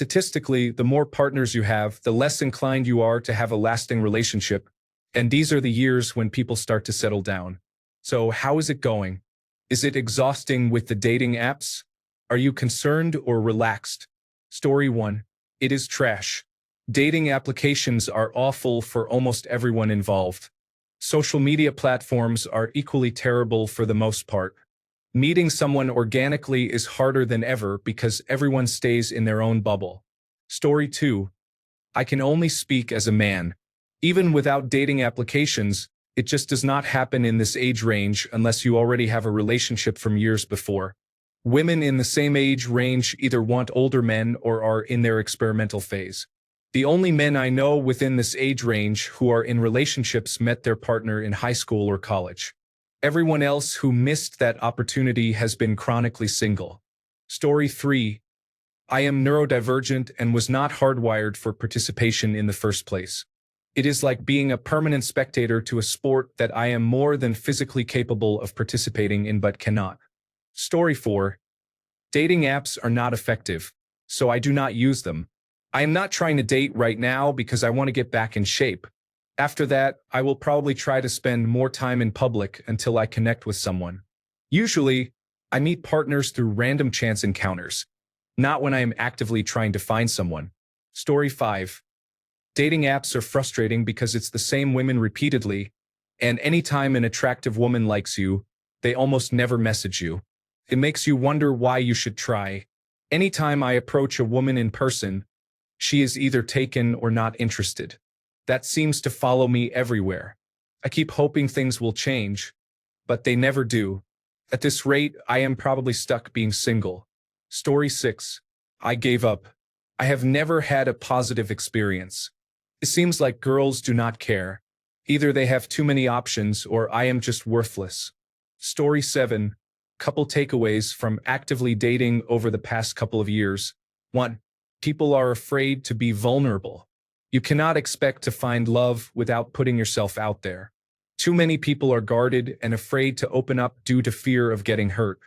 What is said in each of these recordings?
Statistically, the more partners you have, the less inclined you are to have a lasting relationship, and these are the years when people start to settle down. So how is it going? Is it exhausting with the dating apps? Are you concerned or relaxed? Story 1. It is trash. Dating applications are awful for almost everyone involved. Social media platforms are equally terrible for the most part. Meeting someone organically is harder than ever because everyone stays in their own bubble. Story 2. I can only speak as a man. Even without dating applications, it just does not happen in this age range unless you already have a relationship from years before. Women in the same age range either want older men or are in their experimental phase. The only men I know within this age range who are in relationships met their partner in high school or college. Everyone else who missed that opportunity has been chronically single. Story 3. I am neurodivergent and was not hardwired for participation in the first place. It is like being a permanent spectator to a sport that I am more than physically capable of participating in but cannot. Story 4. Dating apps are not effective, so I do not use them. I am not trying to date right now because I want to get back in shape. After that, I will probably try to spend more time in public until I connect with someone. Usually, I meet partners through random chance encounters, not when I am actively trying to find someone. Story 5. Dating apps are frustrating because it's the same women repeatedly, and anytime an attractive woman likes you, they almost never message you. It makes you wonder why you should try. Anytime I approach a woman in person, she is either taken or not interested. That seems to follow me everywhere. I keep hoping things will change, but they never do. At this rate, I am probably stuck being single. Story 6. I gave up. I have never had a positive experience. It seems like girls do not care. Either they have too many options or I am just worthless. Story 7. Couple takeaways from actively dating over the past couple of years. 1. People are afraid to be vulnerable. You cannot expect to find love without putting yourself out there. Too many people are guarded and afraid to open up due to fear of getting hurt.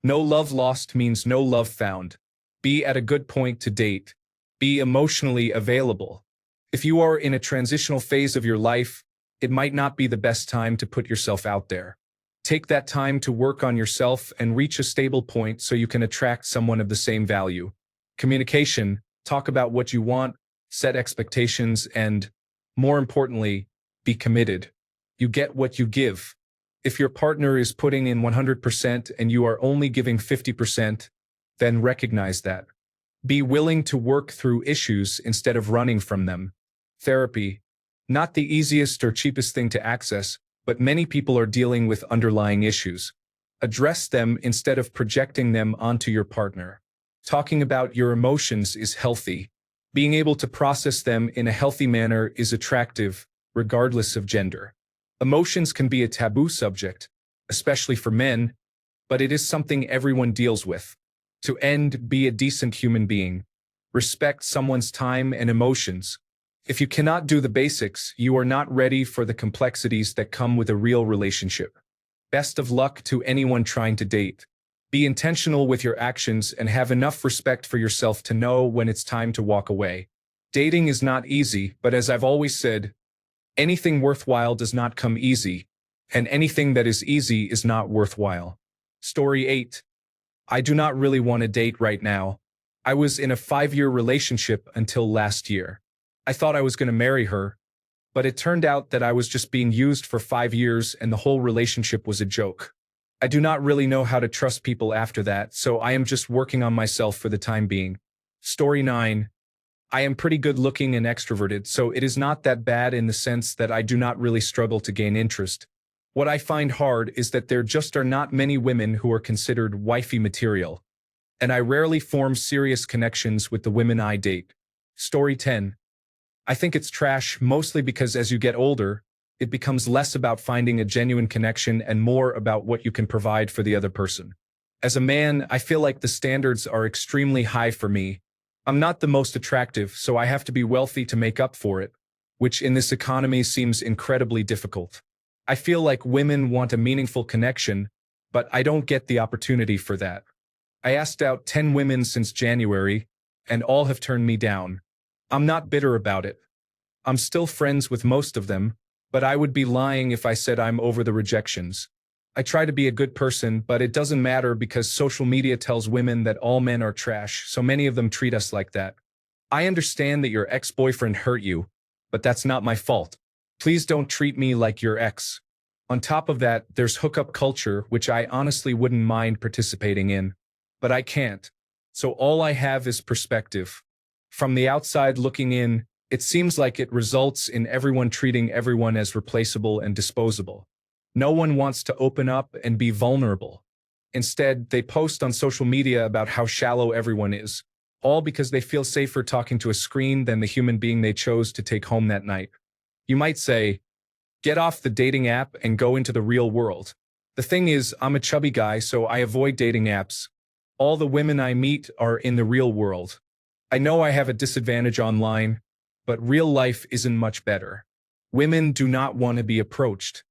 No love lost means no love found. Be at a good point to date. Be emotionally available. If you are in a transitional phase of your life, it might not be the best time to put yourself out there. Take that time to work on yourself and reach a stable point so you can attract someone of the same value. Communication, talk about what you want, set expectations, and, more importantly, be committed. You get what you give. If your partner is putting in 100% and you are only giving 50%, then recognize that. Be willing to work through issues instead of running from them. Therapy. Not the easiest or cheapest thing to access, but many people are dealing with underlying issues. Address them instead of projecting them onto your partner. Talking about your emotions is healthy. Being able to process them in a healthy manner is attractive, regardless of gender. Emotions can be a taboo subject, especially for men, but it is something everyone deals with. To end, be a decent human being. Respect someone's time and emotions. If you cannot do the basics, you are not ready for the complexities that come with a real relationship. Best of luck to anyone trying to date. Be intentional with your actions and have enough respect for yourself to know when it's time to walk away. Dating is not easy, but as I've always said, anything worthwhile does not come easy, and anything that is easy is not worthwhile. Story 8. I do not really want to date right now. I was in a 5-year relationship until last year. I thought I was going to marry her, but it turned out that I was just being used for 5 years and the whole relationship was a joke. I do not really know how to trust people after that, so I am just working on myself for the time being. Story 9. I am pretty good looking and extroverted, so it is not that bad in the sense that I do not really struggle to gain interest. What I find hard is that there just are not many women who are considered wifey material, and I rarely form serious connections with the women I date. Story 10. I think it's trash mostly because as you get older, it becomes less about finding a genuine connection and more about what you can provide for the other person. As a man, I feel like the standards are extremely high for me. I'm not the most attractive, so I have to be wealthy to make up for it, which in this economy seems incredibly difficult. I feel like women want a meaningful connection, but I don't get the opportunity for that. I asked out 10 women since January, and all have turned me down. I'm not bitter about it. I'm still friends with most of them, but I would be lying if I said I'm over the rejections. I try to be a good person, but it doesn't matter because social media tells women that all men are trash, so many of them treat us like that. I understand that your ex-boyfriend hurt you, but that's not my fault. Please don't treat me like your ex. On top of that, there's hookup culture, which I honestly wouldn't mind participating in. But I can't. So all I have is perspective. From the outside looking in, it seems like it results in everyone treating everyone as replaceable and disposable. No one wants to open up and be vulnerable. Instead, they post on social media about how shallow everyone is, all because they feel safer talking to a screen than the human being they chose to take home that night. You might say, get off the dating app and go into the real world. The thing is, I'm a chubby guy, so I avoid dating apps. All the women I meet are in the real world. I know I have a disadvantage online, but real life isn't much better. Women do not want to be approached.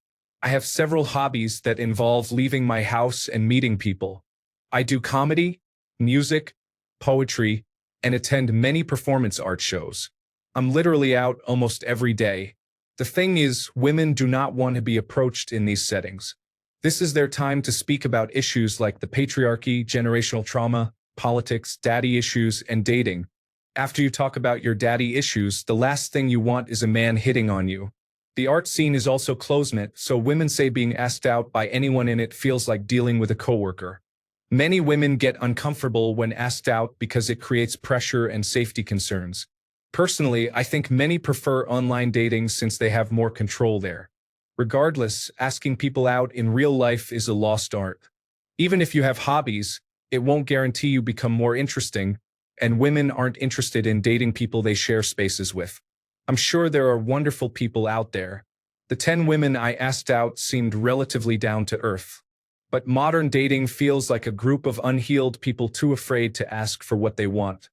I have several hobbies that involve leaving my house and meeting people. I do comedy, music, poetry, and attend many performance art shows. I'm literally out almost every day. The thing is, women do not want to be approached in these settings. This is their time to speak about issues like the patriarchy, generational trauma, politics, daddy issues, and dating. After you talk about your daddy issues, the last thing you want is a man hitting on you. The art scene is also close-knit, so women say being asked out by anyone in it feels like dealing with a coworker. Many women get uncomfortable when asked out because it creates pressure and safety concerns. Personally, I think many prefer online dating since they have more control there. Regardless, asking people out in real life is a lost art. Even if you have hobbies, it won't guarantee you become more interesting, and women aren't interested in dating people they share spaces with. I'm sure there are wonderful people out there. The 10 women I asked out seemed relatively down to earth. But modern dating feels like a group of unhealed people too afraid to ask for what they want.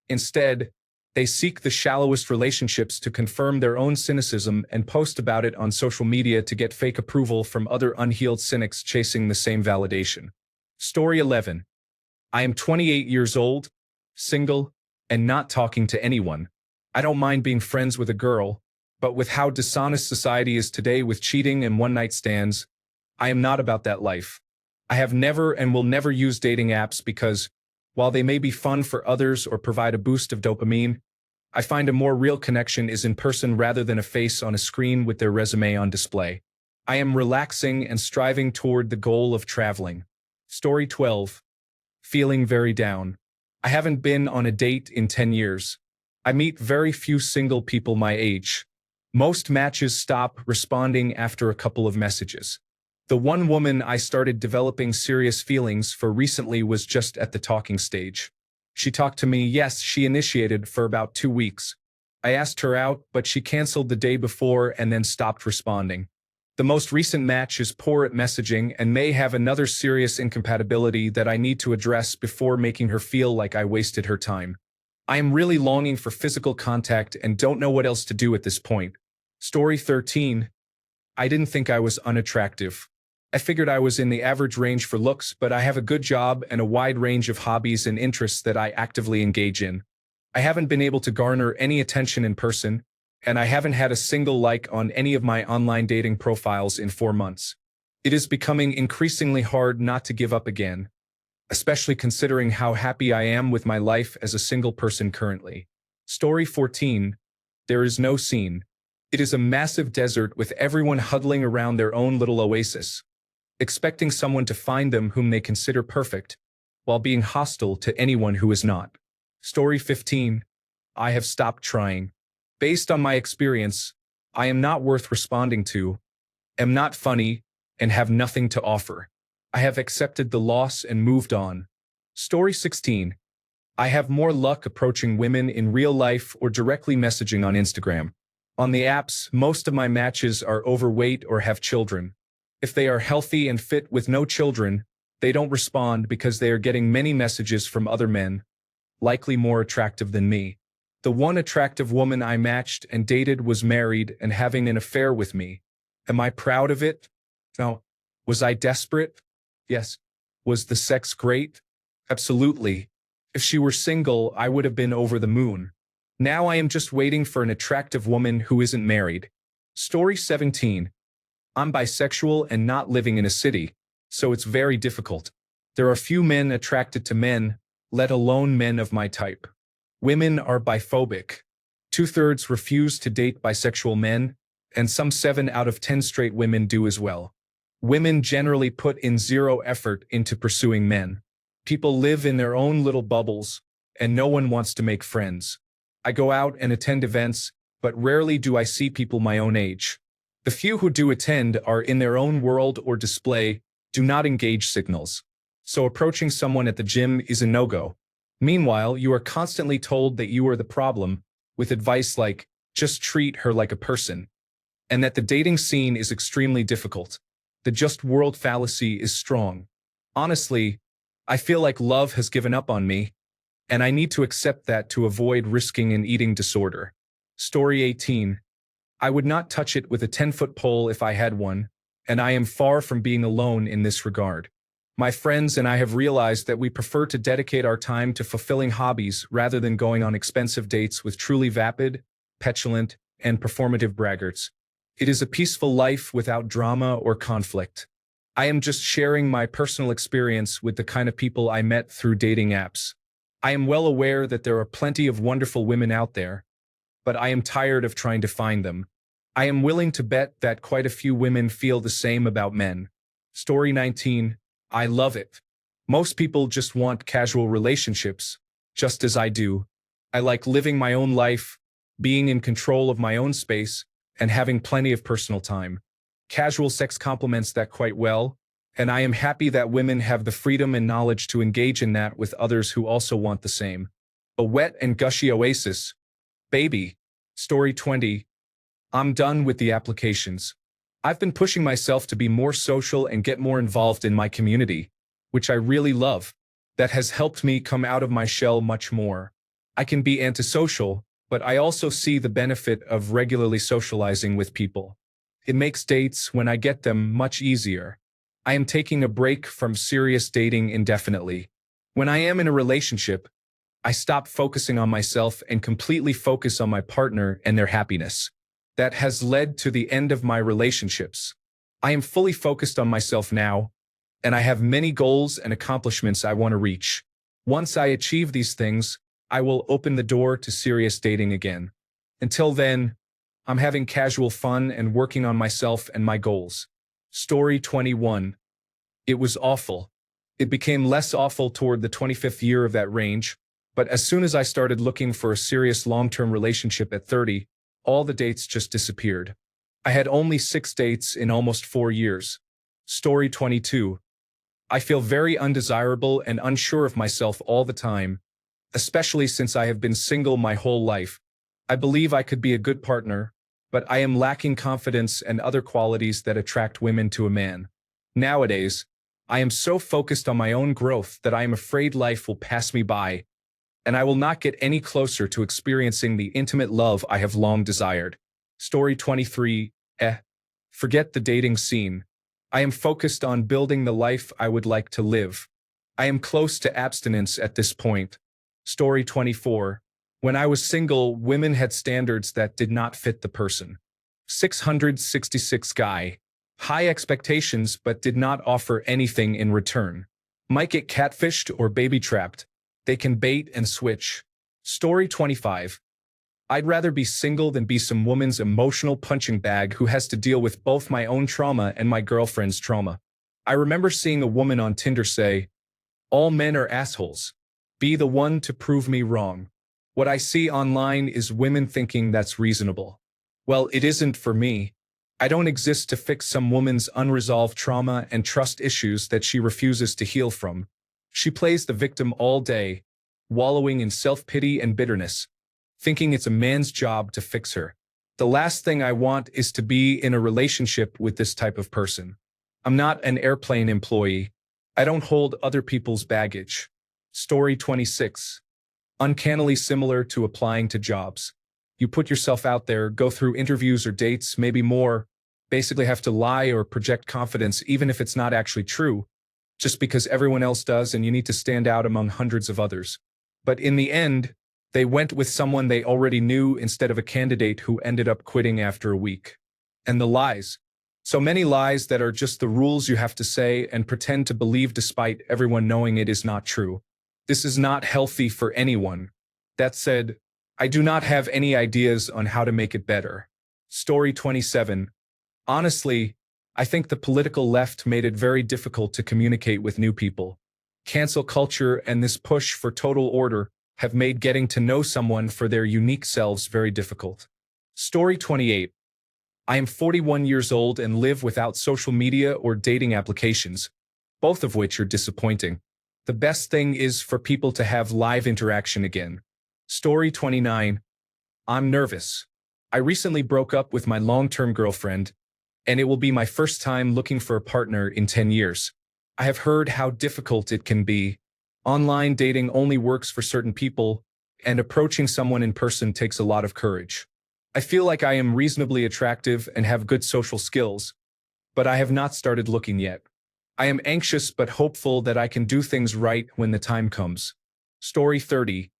Instead, they seek the shallowest relationships to confirm their own cynicism and post about it on social media to get fake approval from other unhealed cynics chasing the same validation. Story 11. I am 28 years old, single, and not talking to anyone. I don't mind being friends with a girl, but with how dishonest society is today with cheating and one-night stands, I am not about that life. I have never and will never use dating apps because, while they may be fun for others or provide a boost of dopamine, I find a more real connection is in person rather than a face on a screen with their resume on display. I am relaxing and striving toward the goal of traveling. Story 12. Feeling very down. I haven't been on a date in 10 years. I meet very few single people my age. Most matches stop responding after a couple of messages. The one woman I started developing serious feelings for recently was just at the talking stage. She talked to me, yes, she initiated for about 2 weeks. I asked her out, but she canceled the day before and then stopped responding. The most recent match is poor at messaging and may have another serious incompatibility that I need to address before making her feel like I wasted her time. I am really longing for physical contact and don't know what else to do at this point. Story 13. I didn't think I was unattractive. I figured I was in the average range for looks, but I have a good job and a wide range of hobbies and interests that I actively engage in. I haven't been able to garner any attention in person, and I haven't had a single like on any of my online dating profiles in 4 months. It is becoming increasingly hard not to give up again, especially considering how happy I am with my life as a single person currently. Story 14. There is no scene. It is a massive desert with everyone huddling around their own little oasis, expecting someone to find them whom they consider perfect, while being hostile to anyone who is not. Story 15. I have stopped trying. Based on my experience, I am not worth responding to, am not funny, and have nothing to offer. I have accepted the loss and moved on. Story 16. I have more luck approaching women in real life or directly messaging on Instagram. On the apps, most of my matches are overweight or have children. If they are healthy and fit with no children, they don't respond because they are getting many messages from other men, likely more attractive than me. The one attractive woman I matched and dated was married and having an affair with me. Am I proud of it? No. Was I desperate? Yes. Was the sex great? Absolutely. If she were single, I would have been over the moon. Now I am just waiting for an attractive woman who isn't married. Story 17. I'm bisexual and not living in a city, so it's very difficult. There are few men attracted to men, let alone men of my type. Women are biphobic. 2/3 refuse to date bisexual men, and some 7 out of 10 straight women do as well. Women generally put in zero effort into pursuing men. People live in their own little bubbles, and no one wants to make friends. I go out and attend events, but rarely do I see people my own age. The few who do attend are in their own world or display, do not engage signals. So approaching someone at the gym is a no-go. Meanwhile, you are constantly told that you are the problem, with advice like, just treat her like a person, and that the dating scene is extremely difficult. The just world fallacy is strong. Honestly, I feel like love has given up on me, and I need to accept that to avoid risking an eating disorder. Story 18. I would not touch it with a 10-foot pole if I had one, and I am far from being alone in this regard. My friends and I have realized that we prefer to dedicate our time to fulfilling hobbies rather than going on expensive dates with truly vapid, petulant, and performative braggarts. It is a peaceful life without drama or conflict. I am just sharing my personal experience with the kind of people I met through dating apps. I am well aware that there are plenty of wonderful women out there, but I am tired of trying to find them. I am willing to bet that quite a few women feel the same about men. Story 19. I love it. Most people just want casual relationships, just as I do. I like living my own life, being in control of my own space, and having plenty of personal time. Casual sex complements that quite well, and I am happy that women have the freedom and knowledge to engage in that with others who also want the same. A wet and gushy oasis. Baby. Story 20. I'm done with the applications. I've been pushing myself to be more social and get more involved in my community, which I really love. That has helped me come out of my shell much more. I can be antisocial, but I also see the benefit of regularly socializing with people. It makes dates, when I get them, much easier. I am taking a break from serious dating indefinitely. When I am in a relationship, I stop focusing on myself and completely focus on my partner and their happiness. That has led to the end of my relationships. I am fully focused on myself now, and I have many goals and accomplishments I want to reach. Once I achieve these things, I will open the door to serious dating again. Until then, I'm having casual fun and working on myself and my goals. Story 21. It was awful. It became less awful toward the 25th year of that range, but as soon as I started looking for a serious long-term relationship at 30, all the dates just disappeared. I had only 6 dates in almost 4 years. Story 22. I feel very undesirable and unsure of myself all the time, especially since I have been single my whole life. I believe I could be a good partner, but I am lacking confidence and other qualities that attract women to a man. Nowadays, I am so focused on my own growth that I am afraid life will pass me by, and I will not get any closer to experiencing the intimate love I have long desired. Story 23. Forget the dating scene. I am focused on building the life I would like to live. I am close to abstinence at this point. Story 24. When I was single, women had standards that did not fit the person. 666 guy. High expectations but did not offer anything in return. Might get catfished or baby-trapped. They can bait and switch. Story 25. I'd rather be single than be some woman's emotional punching bag who has to deal with both my own trauma and my girlfriend's trauma. I remember seeing a woman on Tinder say, "All men are assholes. Be the one to prove me wrong." What I see online is women thinking that's reasonable. Well, it isn't for me. I don't exist to fix some woman's unresolved trauma and trust issues that she refuses to heal from. She plays the victim all day, wallowing in self-pity and bitterness, thinking it's a man's job to fix her. The last thing I want is to be in a relationship with this type of person. I'm not an airplane employee. I don't hold other people's baggage. Story 26. Uncannily similar to applying to jobs. You put yourself out there, go through interviews or dates, maybe more, basically have to lie or project confidence even if it's not actually true, just because everyone else does and you need to stand out among hundreds of others. But in the end, they went with someone they already knew instead of a candidate who ended up quitting after a week. And the lies. So many lies that are just the rules you have to say and pretend to believe despite everyone knowing it is not true. This is not healthy for anyone. That said, I do not have any ideas on how to make it better. Story 27. Honestly, I think the political left made it very difficult to communicate with new people. Cancel culture and this push for total order have made getting to know someone for their unique selves very difficult. Story 28. I am 41 years old and live without social media or dating applications, both of which are disappointing. The best thing is for people to have live interaction again. Story 29. I'm nervous. I recently broke up with my long-term girlfriend, and it will be my first time looking for a partner in 10 years. I have heard how difficult it can be. Online dating only works for certain people, and approaching someone in person takes a lot of courage. I feel like I am reasonably attractive and have good social skills, but I have not started looking yet. I am anxious but hopeful that I can do things right when the time comes. Story 30.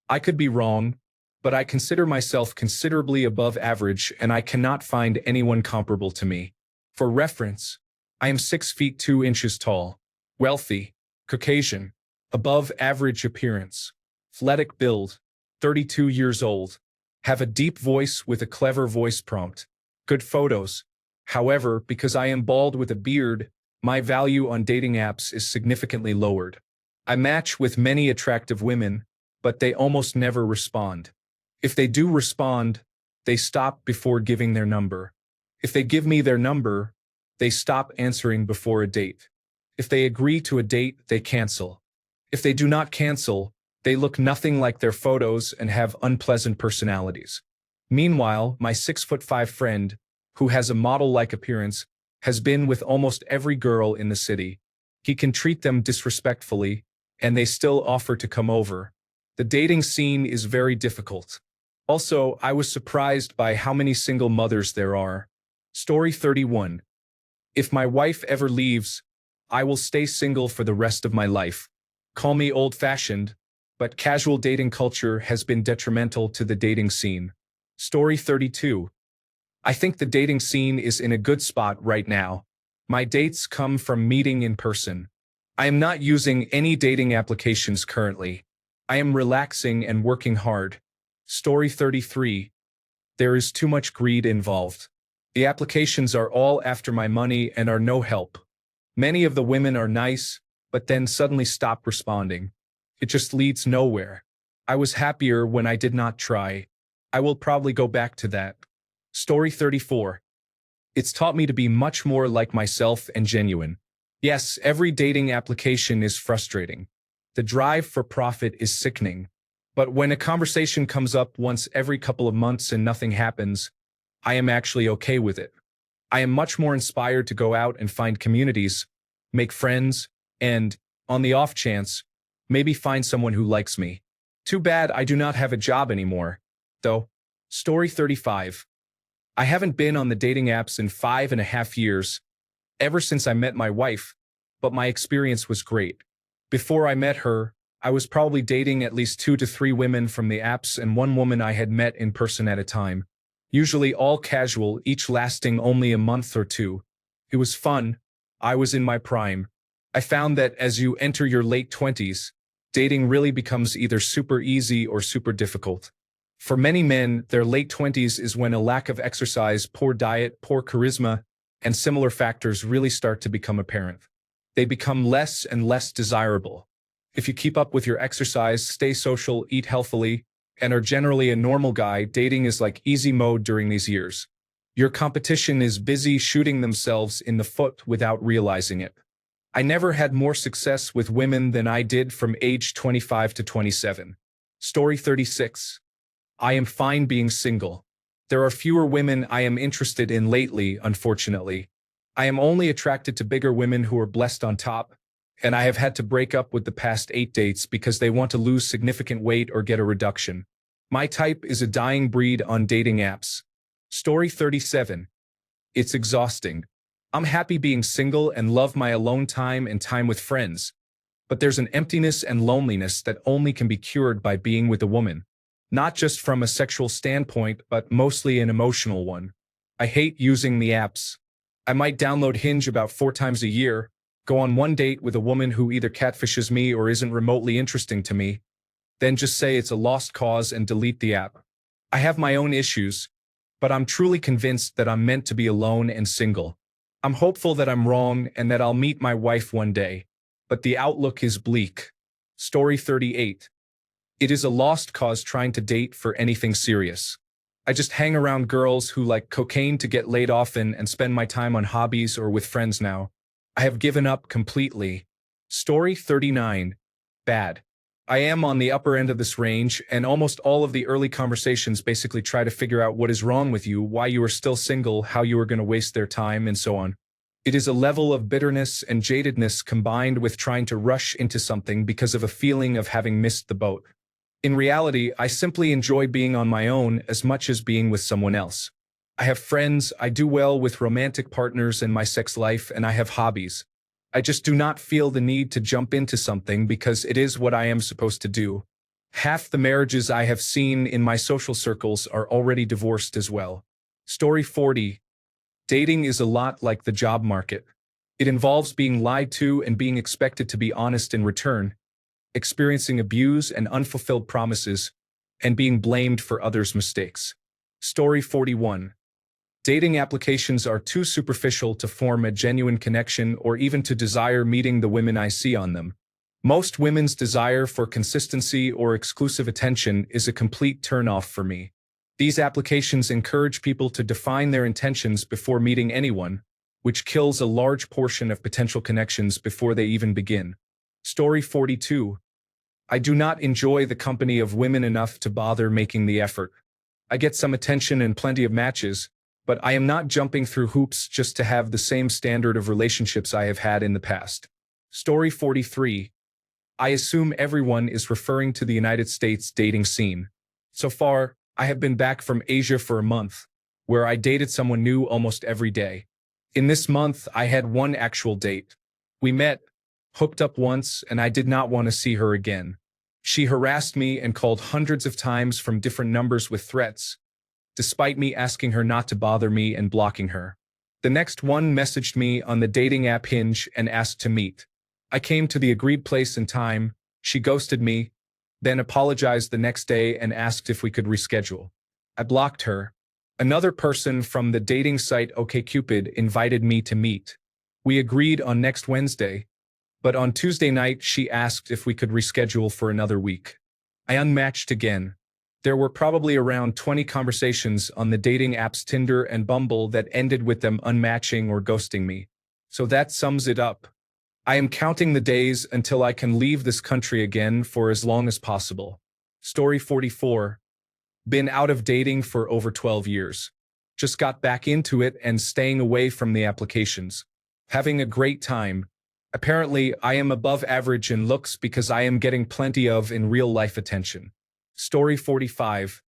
I could be wrong, but I consider myself considerably above average and I cannot find anyone comparable to me. For reference, I am 6 feet 2 inches tall, wealthy, Caucasian, above average appearance, athletic build, 32 years old, have a deep voice with a clever voice prompt, good photos. However, because I am bald with a beard, my value on dating apps is significantly lowered. I match with many attractive women, but they almost never respond. If they do respond, they stop before giving their number. If they give me their number, they stop answering before a date. If they agree to a date, they cancel. If they do not cancel, they look nothing like their photos and have unpleasant personalities. Meanwhile, my 6'5" friend, who has a model-like appearance, has been with almost every girl in the city. He can treat them disrespectfully, and they still offer to come over. The dating scene is very difficult. Also, I was surprised by how many single mothers there are. Story 31. If my wife ever leaves, I will stay single for the rest of my life. Call me old-fashioned, but casual dating culture has been detrimental to the dating scene. Story 32. I think the dating scene is in a good spot right now. My dates come from meeting in person. I am not using any dating applications currently. I am relaxing and working hard. Story 33. There is too much greed involved. The applications are all after my money and are no help. Many of the women are nice, but then suddenly stop responding. It just leads nowhere. I was happier when I did not try. I will probably go back to that. Story 34. It's taught me to be much more like myself and genuine. Yes, every dating application is frustrating. The drive for profit is sickening. But when a conversation comes up once every couple of months and nothing happens, I am actually okay with it. I am much more inspired to go out and find communities, make friends, and, on the off chance, maybe find someone who likes me. Too bad I do not have a job anymore, though. Story 35. I haven't been on the dating apps in 5.5 years, ever since I met my wife, but my experience was great. Before I met her, I was probably dating at least 2 to 3 women from the apps and 1 woman I had met in person at a time. Usually all casual, each lasting only a month or 2. It was fun. I was in my prime. I found that as you enter your late 20s, dating really becomes either super easy or super difficult. For many men, their late 20s is when a lack of exercise, poor diet, poor charisma, and similar factors really start to become apparent. They become less and less desirable. If you keep up with your exercise, stay social, eat healthily, and are generally a normal guy, dating is like easy mode during these years. Your competition is busy shooting themselves in the foot without realizing it. I never had more success with women than I did from age 25 to 27. Story 36. I am fine being single. There are fewer women I am interested in lately, unfortunately. I am only attracted to bigger women who are blessed on top, and I have had to break up with the past 8 dates because they want to lose significant weight or get a reduction. My type is a dying breed on dating apps. Story 37. It's exhausting. I'm happy being single and love my alone time and time with friends. but there's an emptiness and loneliness that only can be cured by being with a woman. Not just from a sexual standpoint, but mostly an emotional one. I hate using the apps. I might download Hinge about 4 times a year, go on one date with a woman who either catfishes me or isn't remotely interesting to me, then just say it's a lost cause and delete the app. I have my own issues, but I'm truly convinced that I'm meant to be alone and single. I'm hopeful that I'm wrong and that I'll meet my wife one day, but the outlook is bleak. Story 38. It is a lost cause trying to date for anything serious. I just hang around girls who like cocaine to get laid often and spend my time on hobbies or with friends now. I have given up completely. Story 39. Bad. I am on the upper end of this range, and almost all of the early conversations basically try to figure out what is wrong with you, why you are still single, how you are going to waste their time, and so on. It is a level of bitterness and jadedness combined with trying to rush into something because of a feeling of having missed the boat. In reality, I simply enjoy being on my own as much as being with someone else. I have friends, I do well with romantic partners in my sex life, and I have hobbies. I just do not feel the need to jump into something because it is what I am supposed to do. Half the marriages I have seen in my social circles are already divorced as well. Story 40. Dating is a lot like the job market. It involves being lied to and being expected to be honest in return, experiencing abuse and unfulfilled promises, and being blamed for others' mistakes. Story 41. Dating applications are too superficial to form a genuine connection or even to desire meeting the women I see on them. Most women's desire for consistency or exclusive attention is a complete turn-off for me. These applications encourage people to define their intentions before meeting anyone, which kills a large portion of potential connections before they even begin. Story 42. I do not enjoy the company of women enough to bother making the effort. I get some attention and plenty of matches, but I am not jumping through hoops just to have the same standard of relationships I have had in the past. Story 43. I assume everyone is referring to the United States dating scene. So far, I have been back from Asia for a month, where I dated someone new almost every day. In this month, I had one actual date. We met, hooked up once, and I did not want to see her again. She harassed me and called hundreds of times from different numbers with threats, despite me asking her not to bother me and blocking her. The next one messaged me on the dating app Hinge and asked to meet. I came to the agreed place and time, she ghosted me, then apologized the next day and asked if we could reschedule. I blocked her. Another person from the dating site OkCupid invited me to meet. We agreed on next Wednesday, but on Tuesday night she asked if we could reschedule for another week. I unmatched again. There were probably around 20 conversations on the dating apps Tinder and Bumble that ended with them unmatching or ghosting me. So that sums it up. I am counting the days until I can leave this country again for as long as possible. Story 44. Been out of dating for over 12 years. Just got back into it and staying away from the applications. Having a great time. Apparently, I am above average in looks because I am getting plenty of in real life attention. Story 45.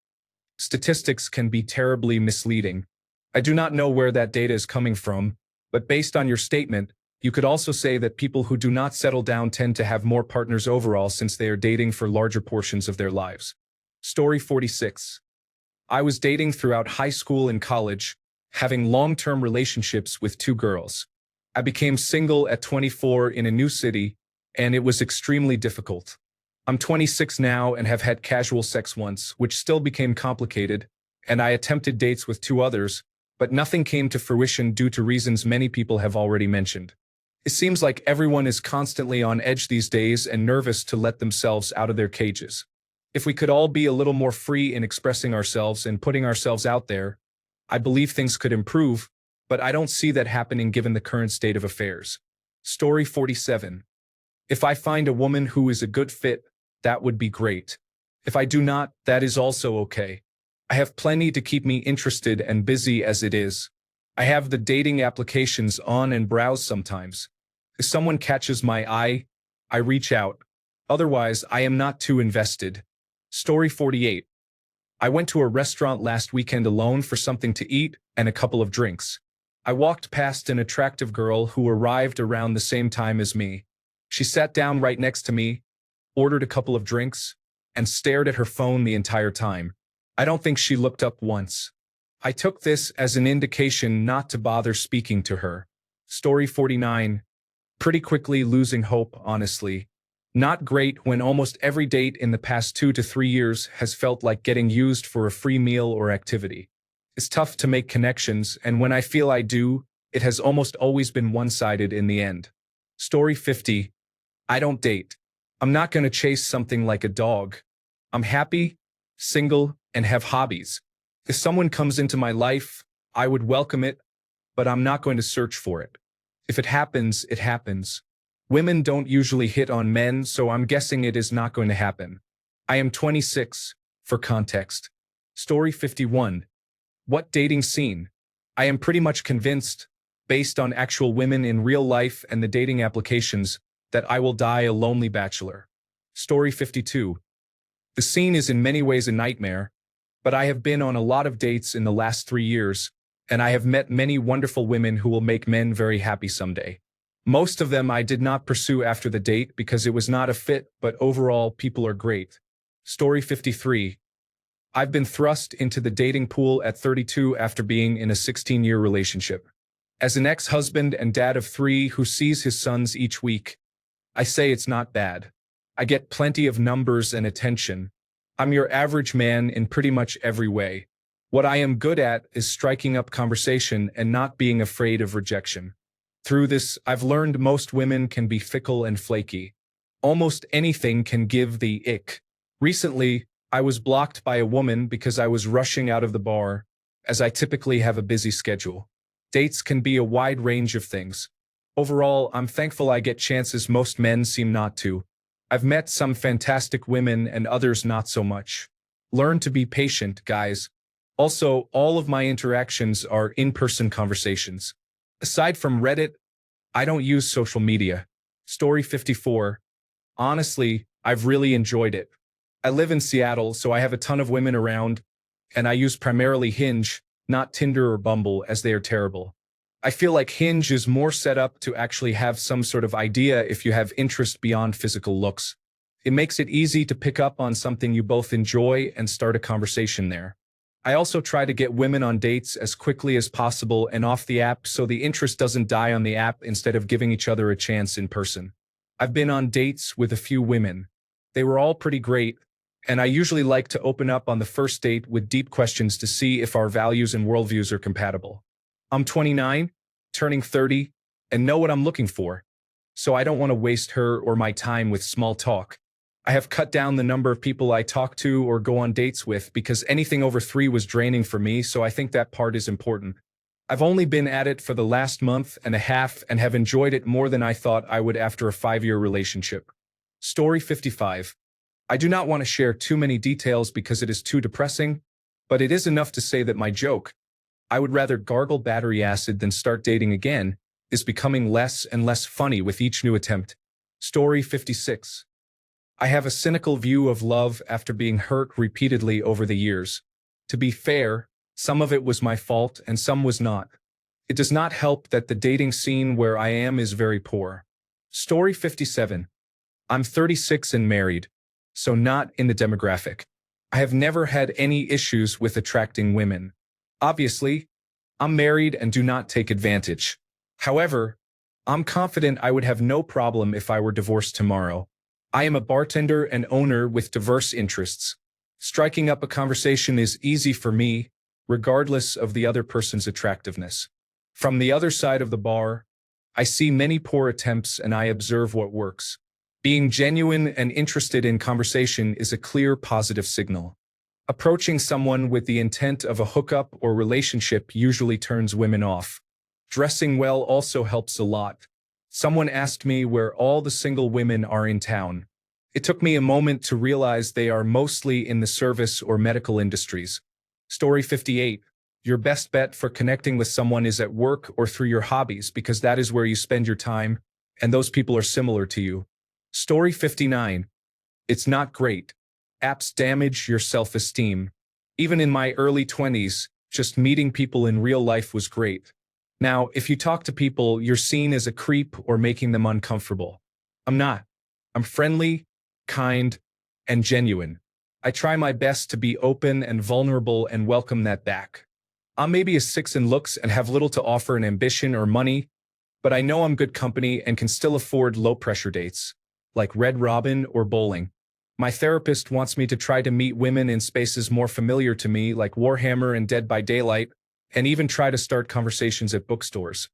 Statistics can be terribly misleading. I do not know where that data is coming from, but based on your statement, you could also say that people who do not settle down tend to have more partners overall since they are dating for larger portions of their lives. Story 46. I was dating throughout high school and college, having long-term relationships with 2 girls. I became single at 24 in a new city, and it was extremely difficult. I'm 26 now and have had casual sex once, which still became complicated, and I attempted dates with 2 others, but nothing came to fruition due to reasons many people have already mentioned. It seems like everyone is constantly on edge these days and nervous to let themselves out of their cages. If we could all be a little more free in expressing ourselves and putting ourselves out there, I believe things could improve, but I don't see that happening given the current state of affairs. Story 47. If I find a woman who is a good fit, that would be great. If I do not, that is also okay. I have plenty to keep me interested and busy as it is. I have the dating applications on and browse sometimes. If someone catches my eye, I reach out. Otherwise, I am not too invested. Story 48. I went to a restaurant last weekend alone for something to eat and a couple of drinks. I walked past an attractive girl who arrived around the same time as me. She sat down right next to me, ordered a couple of drinks, and stared at her phone the entire time. I don't think she looked up once. I took this as an indication not to bother speaking to her. Story 49. Pretty quickly losing hope, honestly. Not great when almost every date in the past 2 to 3 years has felt like getting used for a free meal or activity. It's tough to make connections, and when I feel I do, it has almost always been one-sided in the end. Story 50. I don't date. I'm not going to chase something like a dog. I'm happy, single, and have hobbies. If someone comes into my life, I would welcome it, but I'm not going to search for it. If it happens, it happens. Women don't usually hit on men, so I'm guessing it is not going to happen. I am 26, for context. Story 51. What dating scene? I am pretty much convinced, based on actual women in real life and the dating applications, that I will die a lonely bachelor. Story 52. The scene is in many ways a nightmare, but I have been on a lot of dates in the last 3 years, and I have met many wonderful women who will make men very happy someday. Most of them I did not pursue after the date because it was not a fit, but overall, people are great. Story 53. I've been thrust into the dating pool at 32 after being in a 16-year relationship. As an ex-husband and dad of 3 who sees his sons each week, I say it's not bad. I get plenty of numbers and attention. I'm your average man in pretty much every way. What I am good at is striking up conversation and not being afraid of rejection. Through this, I've learned most women can be fickle and flaky. Almost anything can give the ick. Recently, I was blocked by a woman because I was rushing out of the bar, as I typically have a busy schedule. Dates can be a wide range of things. Overall, I'm thankful I get chances most men seem not to. I've met some fantastic women and others not so much. Learn to be patient, guys. Also, all of my interactions are in-person conversations. Aside from Reddit, I don't use social media. Story 54. Honestly, I've really enjoyed it. I live in Seattle, so I have a ton of women around, and I use primarily Hinge, not Tinder or Bumble, as they are terrible. I feel like Hinge is more set up to actually have some sort of idea if you have interest beyond physical looks. It makes it easy to pick up on something you both enjoy and start a conversation there. I also try to get women on dates as quickly as possible and off the app so the interest doesn't die on the app instead of giving each other a chance in person. I've been on dates with a few women. They were all pretty great, and I usually like to open up on the first date with deep questions to see if our values and worldviews are compatible. I'm 29, turning 30, and know what I'm looking for, so I don't want to waste her or my time with small talk. I have cut down the number of people I talk to or go on dates with because anything over 3 was draining for me, so I think that part is important. I've only been at it for the last month and a half and have enjoyed it more than I thought I would after a 5-year relationship. Story 55. I do not want to share too many details because it is too depressing, but it is enough to say that my joke, I would rather gargle battery acid than start dating again, is becoming less and less funny with each new attempt. Story 56. I have a cynical view of love after being hurt repeatedly over the years. To be fair, some of it was my fault and some was not. It does not help that the dating scene where I am is very poor. Story 57. I'm 36 and married, so not in the demographic. I have never had any issues with attracting women. Obviously, I'm married and do not take advantage. However, I'm confident I would have no problem if I were divorced tomorrow. I am a bartender and owner with diverse interests. Striking up a conversation is easy for me, regardless of the other person's attractiveness. From the other side of the bar, I see many poor attempts and I observe what works. Being genuine and interested in conversation is a clear positive signal. Approaching someone with the intent of a hookup or relationship usually turns women off. Dressing well also helps a lot. Someone asked me where all the single women are in town. It took me a moment to realize they are mostly in the service or medical industries. Story 58. Your best bet for connecting with someone is at work or through your hobbies because that is where you spend your time, and those people are similar to you. Story 59. It's not great. Apps damage your self-esteem. Even in my early 20s, just meeting people in real life was great. Now, if you talk to people, you're seen as a creep or making them uncomfortable. I'm not. I'm friendly, kind, and genuine. I try my best to be open and vulnerable and welcome that back. I'm maybe a 6 in looks and have little to offer in ambition or money, but I know I'm good company and can still afford low-pressure dates, like Red Robin or bowling. My therapist wants me to try to meet women in spaces more familiar to me, like Warhammer and Dead by Daylight, and even try to start conversations at bookstores.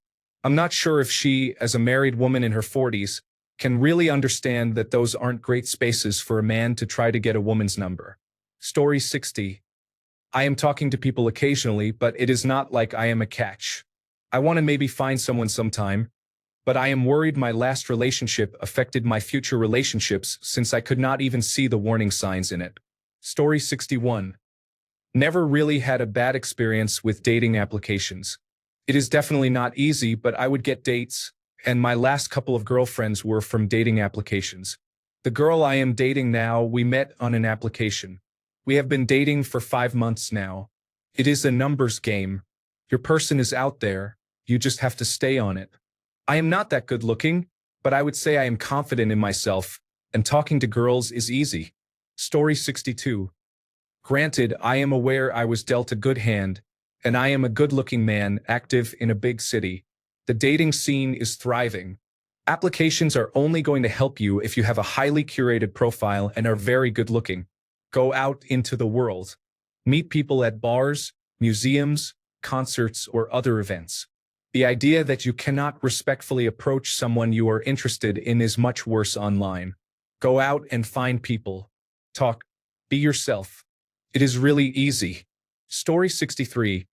I'm not sure if she, as a married woman in her 40s, can really understand that those aren't great spaces for a man to try to get a woman's number. Story 60. I am talking to people occasionally, but it is not like I am a catch. I want to maybe find someone sometime, but I am worried my last relationship affected my future relationships since I could not even see the warning signs in it. Story 61. Never really had a bad experience with dating applications. It is definitely not easy, but I would get dates, and my last couple of girlfriends were from dating applications. The girl I am dating now, we met on an application. We have been dating for 5 months now. It is a numbers game. Your person is out there, you just have to stay on it. I am not that good looking, but I would say I am confident in myself, and talking to girls is easy. Story 62. Granted, I am aware I was dealt a good hand, and I am a good-looking man active in a big city. The dating scene is thriving. Applications are only going to help you if you have a highly curated profile and are very good-looking. Go out into the world. Meet people at bars, museums, concerts, or other events. The idea that you cannot respectfully approach someone you are interested in is much worse online. Go out and find people. Talk. Be yourself. It is really easy. Story 63.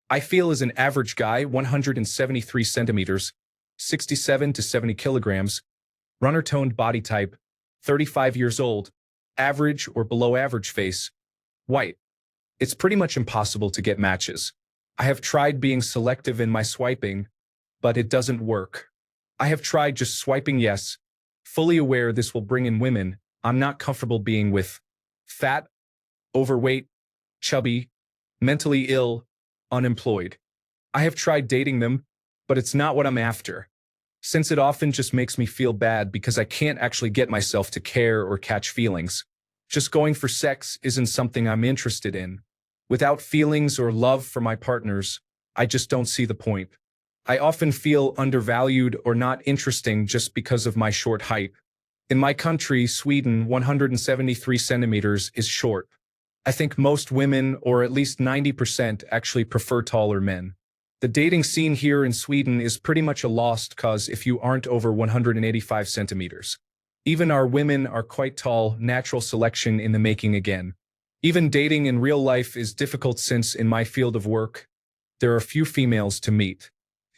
I feel as an average guy, 173 centimeters, 67 to 70 kilograms, runner-toned body type, 35 years old, average or below average face, white. It's pretty much impossible to get matches. I have tried being selective in my swiping, but it doesn't work. I have tried just swiping yes, fully aware this will bring in women I'm not comfortable being with. Fat, overweight, chubby, mentally ill, unemployed. I have tried dating them, but it's not what I'm after. Since it often just makes me feel bad because I can't actually get myself to care or catch feelings. Just going for sex isn't something I'm interested in. Without feelings or love for my partners, I just don't see the point. I often feel undervalued or not interesting just because of my short height. In my country, Sweden, 173 centimeters is short. I think most women, or at least 90%, actually prefer taller men. The dating scene here in Sweden is pretty much a lost cause if you aren't over 185 centimeters. Even our women are quite tall, natural selection in the making again. Even dating in real life is difficult since, in my field of work, there are few females to meet.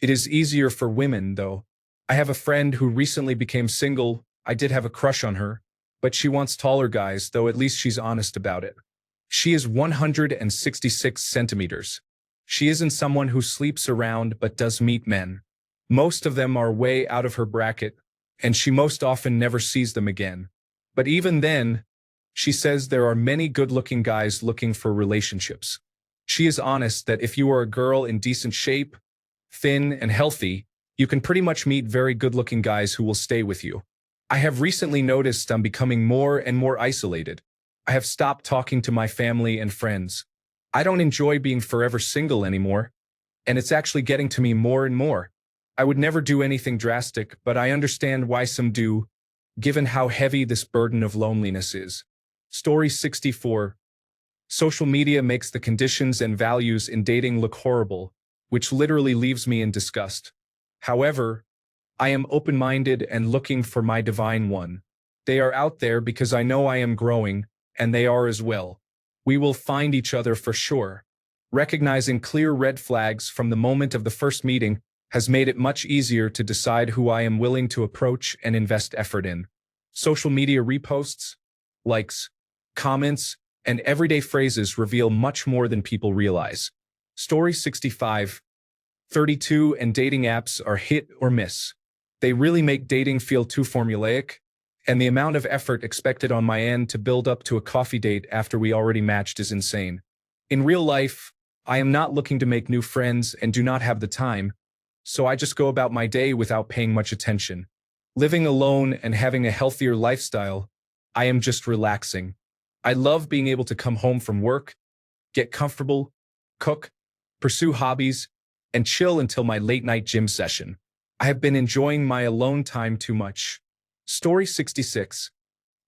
It is easier for women, though. I have a friend who recently became single. I did have a crush on her, but she wants taller guys, though at least she's honest about it. She is 166 centimeters. She isn't someone who sleeps around but does meet men. Most of them are way out of her bracket, and she most often never sees them again. But even then, she says there are many good-looking guys looking for relationships. She is honest that if you are a girl in decent shape, thin and healthy, you can pretty much meet very good-looking guys who will stay with you. I have recently noticed I'm becoming more and more isolated. I have stopped talking to my family and friends. I don't enjoy being forever single anymore, and it's actually getting to me more and more. I would never do anything drastic, but I understand why some do, given how heavy this burden of loneliness is. Story 64. Social media makes the conditions and values in dating look horrible, which literally leaves me in disgust. However, I am open-minded and looking for my divine one. They are out there because I know I am growing, and they are as well. We will find each other for sure. Recognizing clear red flags from the moment of the first meeting has made it much easier to decide who I am willing to approach and invest effort in. Social media reposts, likes, comments, and everyday phrases reveal much more than people realize. Story 65. 32 and dating apps are hit or miss. They really make dating feel too formulaic, and the amount of effort expected on my end to build up to a coffee date after we already matched is insane. In real life, I am not looking to make new friends and do not have the time, so I just go about my day without paying much attention. Living alone and having a healthier lifestyle, I am just relaxing. I love being able to come home from work, get comfortable, cook, pursue hobbies, and chill until my late-night gym session. I have been enjoying my alone time too much. Story 66.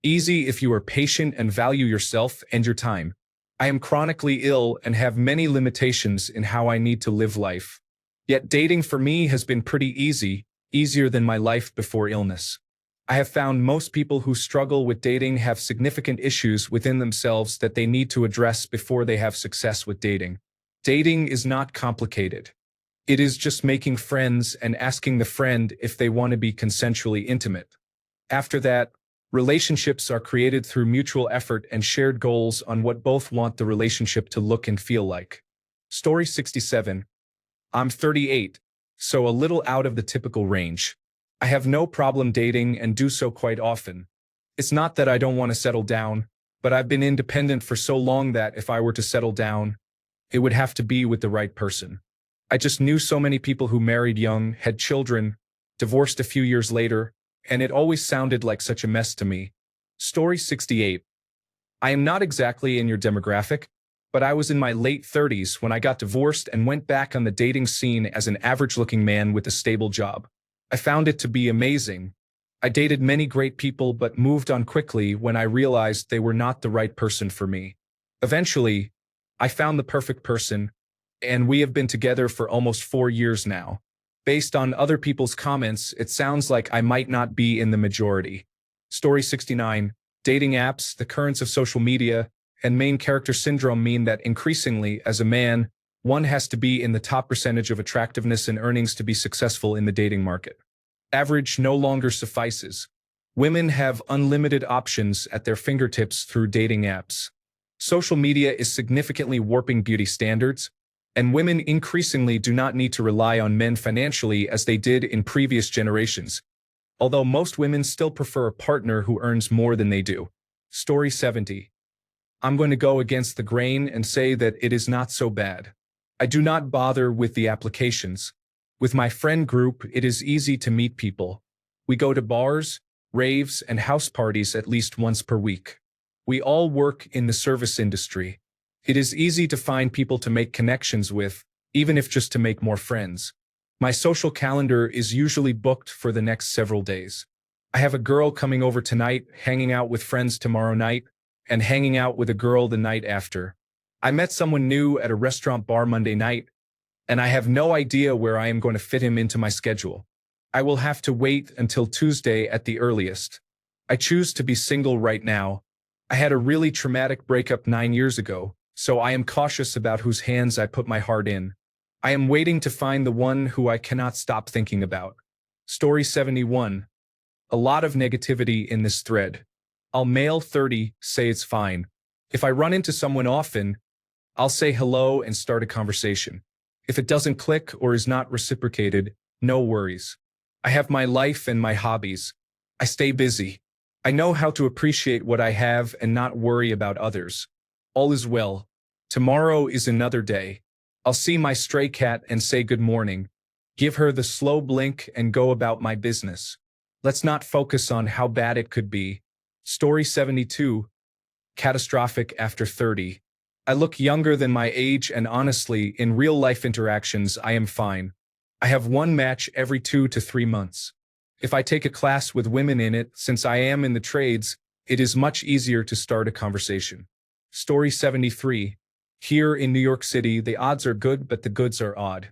Easy if you are patient and value yourself and your time. I am chronically ill and have many limitations in how I need to live life. Yet dating for me has been pretty easy, easier than my life before illness. I have found most people who struggle with dating have significant issues within themselves that they need to address before they have success with dating. Dating is not complicated. It is just making friends and asking the friend if they want to be consensually intimate. After that, relationships are created through mutual effort and shared goals on what both want the relationship to look and feel like. Story 67. I'm 38, so a little out of the typical range. I have no problem dating and do so quite often. It's not that I don't want to settle down, but I've been independent for so long that if I were to settle down, it would have to be with the right person. I just knew so many people who married young, had children, divorced a few years later, and it always sounded like such a mess to me. Story 68. I am not exactly in your demographic, but I was in my late 30s when I got divorced and went back on the dating scene as an average-looking man with a stable job. I found it to be amazing. I dated many great people but moved on quickly when I realized they were not the right person for me. Eventually, I found the perfect person, and we have been together for almost 4 years now. Based on other people's comments, it sounds like I might not be in the majority. Story 69. Dating apps, the currents of social media, and main character syndrome mean that increasingly, as a man, one has to be in the top percentage of attractiveness and earnings to be successful in the dating market. Average no longer suffices. Women have unlimited options at their fingertips through dating apps. Social media is significantly warping beauty standards, and women increasingly do not need to rely on men financially as they did in previous generations, although most women still prefer a partner who earns more than they do. Story 70. I'm going to go against the grain and say that it is not so bad. I do not bother with the applications. With my friend group, it is easy to meet people. We go to bars, raves, and house parties at least once per week. We all work in the service industry. It is easy to find people to make connections with, even if just to make more friends. My social calendar is usually booked for the next several days. I have a girl coming over tonight, hanging out with friends tomorrow night, and hanging out with a girl the night after. I met someone new at a restaurant bar Monday night, and I have no idea where I am going to fit him into my schedule. I will have to wait until Tuesday at the earliest. I choose to be single right now. I had a really traumatic breakup 9 years ago, so I am cautious about whose hands I put my heart in. I am waiting to find the one who I cannot stop thinking about. Story 71. A lot of negativity in this thread. I'll male 30, say it's fine. If I run into someone often, I'll say hello and start a conversation. If it doesn't click or is not reciprocated, no worries. I have my life and my hobbies. I stay busy. I know how to appreciate what I have and not worry about others. All is well. Tomorrow is another day. I'll see my stray cat and say good morning, give her the slow blink and go about my business. Let's not focus on how bad it could be. Story 72. Catastrophic after 30. I look younger than my age and honestly, in real-life interactions, I am fine. I have one match every 2 to 3 months. If I take a class with women in it, since I am in the trades, it is much easier to start a conversation. Story 73. Here in New York City, the odds are good, but the goods are odd.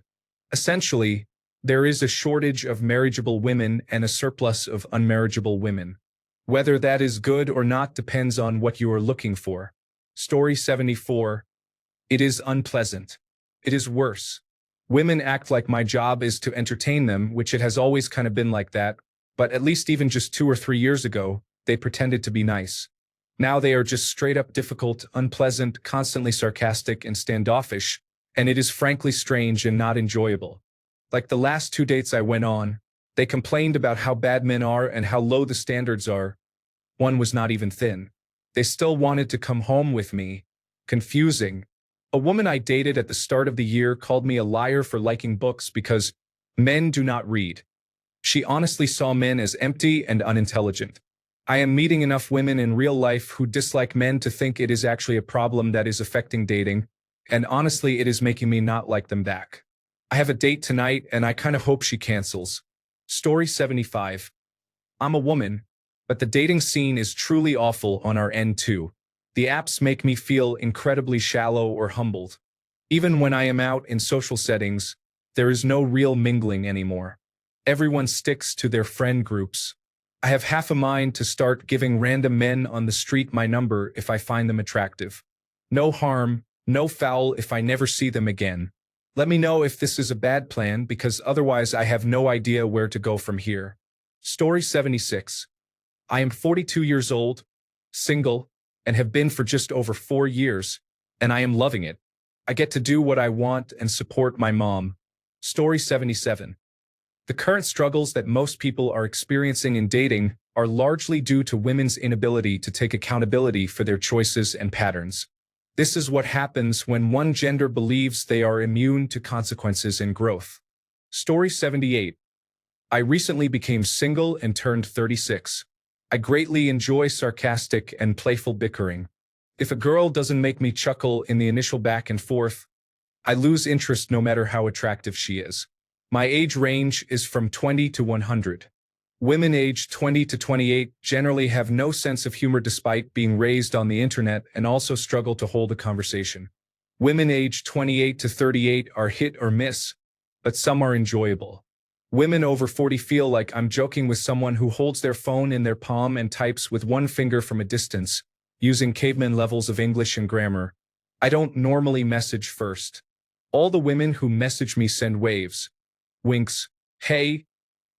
Essentially, there is a shortage of marriageable women and a surplus of unmarriageable women. Whether that is good or not depends on what you are looking for. Story 74. It is unpleasant. It is worse. Women act like my job is to entertain them, which it has always kind of been like that, but at least even just 2 or 3 years ago, they pretended to be nice. Now they are just straight up difficult, unpleasant, constantly sarcastic, and standoffish, and it is frankly strange and not enjoyable. Like the last 2 dates I went on, they complained about how bad men are and how low the standards are. One was not even thin. They still wanted to come home with me. Confusing. A woman I dated at the start of the year called me a liar for liking books because men do not read. She honestly saw men as empty and unintelligent. I am meeting enough women in real life who dislike men to think it is actually a problem that is affecting dating, and honestly, it is making me not like them back. I have a date tonight, and I kind of hope she cancels. Story 75. I'm a woman, but the dating scene is truly awful on our end too. The apps make me feel incredibly shallow or humbled. Even when I am out in social settings, there is no real mingling anymore. Everyone sticks to their friend groups. I have half a mind to start giving random men on the street my number if I find them attractive. No harm, no foul if I never see them again. Let me know if this is a bad plan because otherwise I have no idea where to go from here. Story 76. I am 42 years old, single, and have been for just over 4 years, and I am loving it. I get to do what I want and support my mom. Story 77. The current struggles that most people are experiencing in dating are largely due to women's inability to take accountability for their choices and patterns. This is what happens when one gender believes they are immune to consequences and growth. Story 78. I recently became single and turned 36. I greatly enjoy sarcastic and playful bickering. If a girl doesn't make me chuckle in the initial back and forth, I lose interest no matter how attractive she is. My age range is from 20 to 100. Women aged 20 to 28 generally have no sense of humor despite being raised on the internet and also struggle to hold a conversation. Women aged 28 to 38 are hit or miss, but some are enjoyable. Women over 40 feel like I'm joking with someone who holds their phone in their palm and types with one finger from a distance, using caveman levels of English and grammar. I don't normally message first. All the women who message me send waves, winks, hey,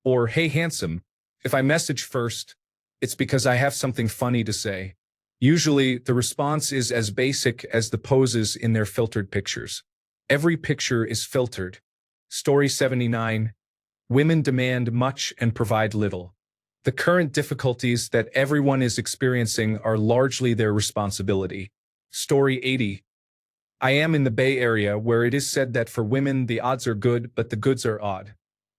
or hey handsome. If I message first, it's because I have something funny to say. Usually, the response is as basic as the poses in their filtered pictures. Every picture is filtered. Story 79. Women demand much and provide little. The current difficulties that everyone is experiencing are largely their responsibility. Story 80. I am in the Bay Area where it is said that for women the odds are good but the goods are odd.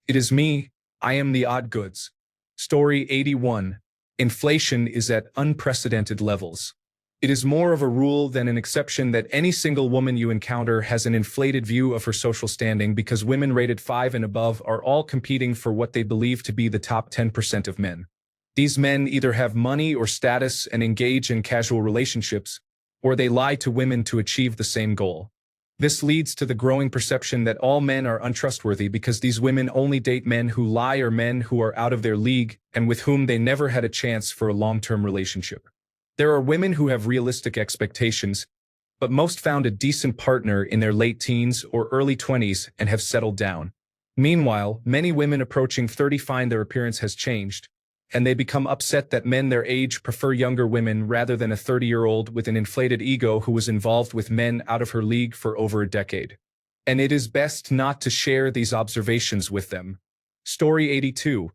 It is me, I am the odd goods. Story 81. Inflation is at unprecedented levels. It is more of a rule than an exception that any single woman you encounter has an inflated view of her social standing because women rated 5 and above are all competing for what they believe to be the top 10% of men. These men either have money or status and engage in casual relationships, or they lie to women to achieve the same goal. This leads to the growing perception that all men are untrustworthy because these women only date men who lie or men who are out of their league and with whom they never had a chance for a long-term relationship. There are women who have realistic expectations, but most found a decent partner in their late teens or early 20s and have settled down. Meanwhile, many women approaching 30 find their appearance has changed, and they become upset that men their age prefer younger women rather than a 30-year-old with an inflated ego who was involved with men out of her league for over a decade. And it is best not to share these observations with them. Story 82.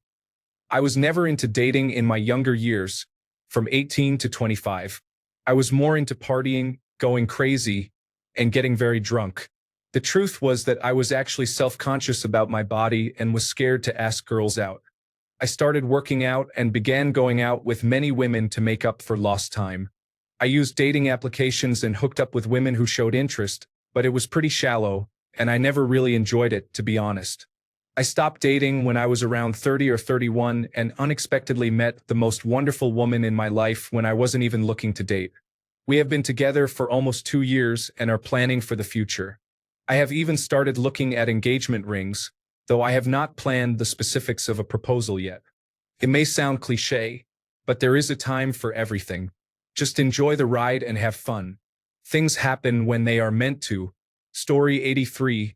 I was never into dating in my younger years, from 18 to 25. I was more into partying, going crazy, and getting very drunk. The truth was that I was actually self-conscious about my body and was scared to ask girls out. I started working out and began going out with many women to make up for lost time. I used dating applications and hooked up with women who showed interest, but it was pretty shallow, and I never really enjoyed it, to be honest. I stopped dating when I was around 30 or 31 and unexpectedly met the most wonderful woman in my life when I wasn't even looking to date. We have been together for almost 2 years and are planning for the future. I have even started looking at engagement rings, though I have not planned the specifics of a proposal yet. It may sound cliché, but there is a time for everything. Just enjoy the ride and have fun. Things happen when they are meant to. Story 83.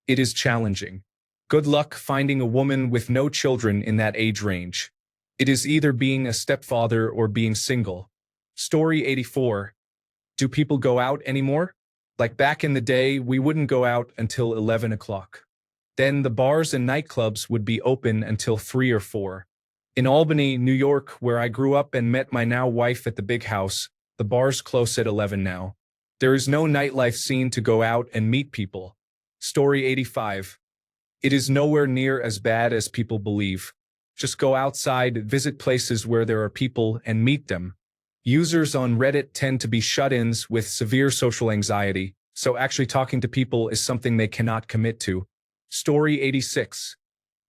It is challenging. Good luck finding a woman with no children in that age range. It is either being a stepfather or being single. Story 84. Do people go out anymore? Like back in the day, we wouldn't go out until 11 o'clock. Then the bars and nightclubs would be open until 3 or 4. In Albany, New York, where I grew up and met my now wife at the big house, the bars close at 11 now. There is no nightlife scene to go out and meet people. Story 85. It is nowhere near as bad as people believe. Just go outside, visit places where there are people, and meet them. Users on Reddit tend to be shut-ins with severe social anxiety, so actually talking to people is something they cannot commit to. Story 86.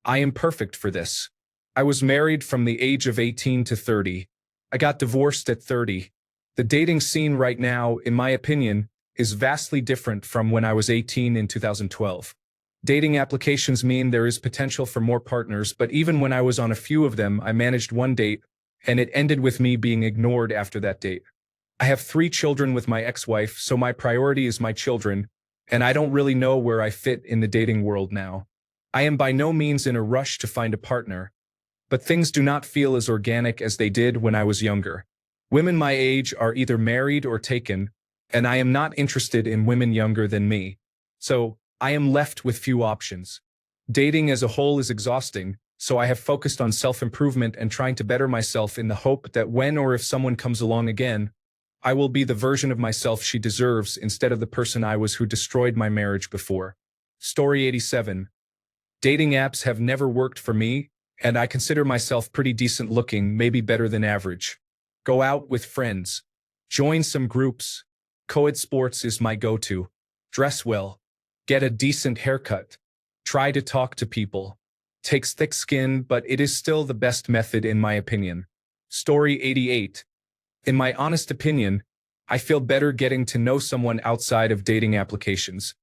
I am perfect for this. I was married from the age of 18 to 30. I got divorced at 30. The dating scene right now, in my opinion, is vastly different from when I was 18 in 2012. Dating applications mean there is potential for more partners, but even when I was on a few of them, I managed one date, and it ended with me being ignored after that date. I have 3 children with my ex-wife, so my priority is my children, and I don't really know where I fit in the dating world now. I am by no means in a rush to find a partner, but things do not feel as organic as they did when I was younger. Women my age are either married or taken, and I am not interested in women younger than me. So, I am left with few options. Dating as a whole is exhausting, so I have focused on self-improvement and trying to better myself in the hope that when or if someone comes along again, I will be the version of myself she deserves instead of the person I was who destroyed my marriage before. Story 87. Dating apps have never worked for me, and I consider myself pretty decent looking, maybe better than average. Go out with friends. Join some groups. Co-ed sports is my go-to. Dress well. Get a decent haircut. Try to talk to people. Takes thick skin, but it is still the best method in my opinion. Story 88. In my honest opinion, I feel better getting to know someone outside of dating applications.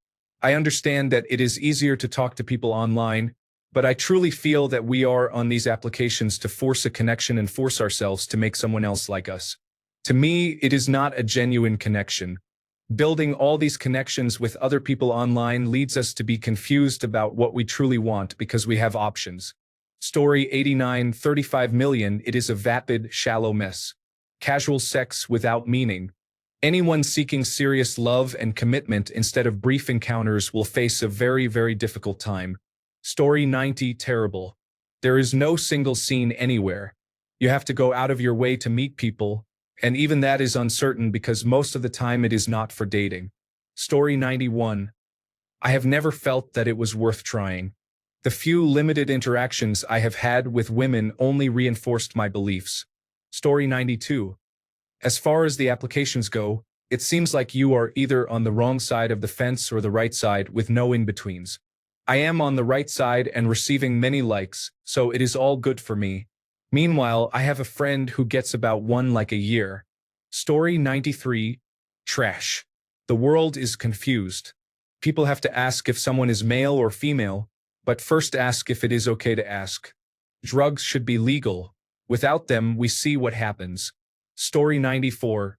I understand that it is easier to talk to people online, but I truly feel that we are on these applications to force a connection and force ourselves to make someone else like us. To me, it is not a genuine connection. Building all these connections with other people online leads us to be confused about what we truly want because we have options. Story 89. 35 million. It is a vapid, shallow mess. Casual sex without meaning. Anyone seeking serious love and commitment instead of brief encounters will face a very, very difficult time. Story 90. Terrible. There is no single scene anywhere. You have to go out of your way to meet people, and even that is uncertain because most of the time it is not for dating. Story 91. I have never felt that it was worth trying. The few limited interactions I have had with women only reinforced my beliefs. Story 92. As far as the applications go, it seems like you are either on the wrong side of the fence or the right side with no in-betweens. I am on the right side and receiving many likes, so it is all good for me. Meanwhile, I have a friend who gets about 1 like a year. Story 93. Trash. The world is confused. People have to ask if someone is male or female, but first ask if it is okay to ask. Drugs should be legal. Without them, we see what happens. Story 94.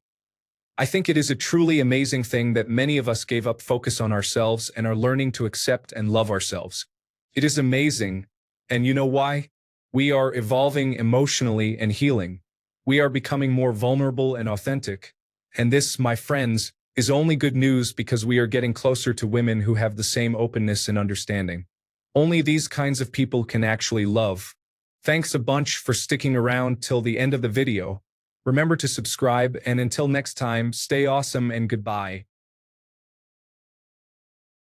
I think it is a truly amazing thing that many of us gave up focus on ourselves and are learning to accept and love ourselves. It is amazing, and you know why? We are evolving emotionally and healing. We are becoming more vulnerable and authentic. And this, my friends, is only good news because we are getting closer to women who have the same openness and understanding. Only these kinds of people can actually love. Thanks a bunch for sticking around till the end of the video. Remember to subscribe, and until next time, stay awesome and goodbye.